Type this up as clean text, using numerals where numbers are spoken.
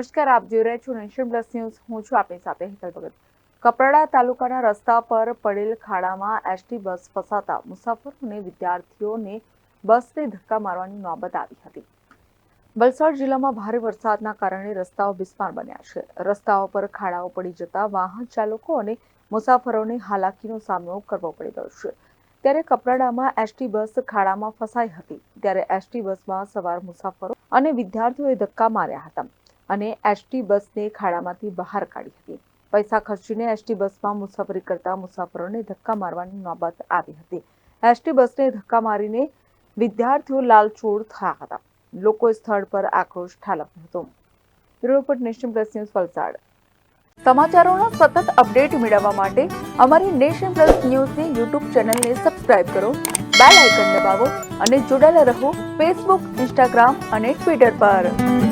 નમસ્કાર, આપ જોઈ રહ્યા છો નેશન પ્લસ ન્યૂઝ. હું છું આપની સાથે હેતલ ભગત. કપરાડા તાલુકાના રસ્તા પર પડેલ ખાડામાં એસટી બસ ફસાતા મુસાફરો અને વિદ્યાર્થીઓને બસને ધક્કા મારવાની નોબત આવી હતી. વલસાડ જિલ્લામાં ભારે વરસાદના કારણે રસ્તાઓ બિસ્માર બન્યા છે. રસ્તાઓ પર ખાડાઓ પડી જતા વાહન ચાલકો અને મુસાફરોને હાલાકીનો સામનો કરવો પડી રહ્યો છે. ત્યારે કપરાડામાં એસટી બસ ખાડામાં ફસાઈ હતી. ત્યારે એસટી બસમાં સવાર મુસાફરો અને વિદ્યાર્થીઓએ ધક્કા માર્યા હતા અને એસટી બસને ખાડામાંથી બહાર કાઢી હતી. પૈસા ખર્ચીને એસટી બસમાં મુસાફરી કરતા મુસાફરોને ધક્કા મારવાની નોબત આવી હતી. એસટી બસને ધક્કા મારીને વિદ્યાર્થીઓ લાલચોળ થયા હતા. લોકોએ સ્થળ પર આક્રોશ ઠાલવ્યો હતો. Bureau report, Nation Plus News, Valsad. સમાચારોના સતત અપડેટ મેળવવા માટે અમારી નેશન પ્લસ ન્યૂઝની યુટ્યુબ ચેનલને સબસ્ક્રાઇબ કરો, બેલ આઇકન દબાવો અને જોડાયેલા રહો ફેસબુક, ઇન્સ્ટાગ્રામ અને ટ્વિટર પર.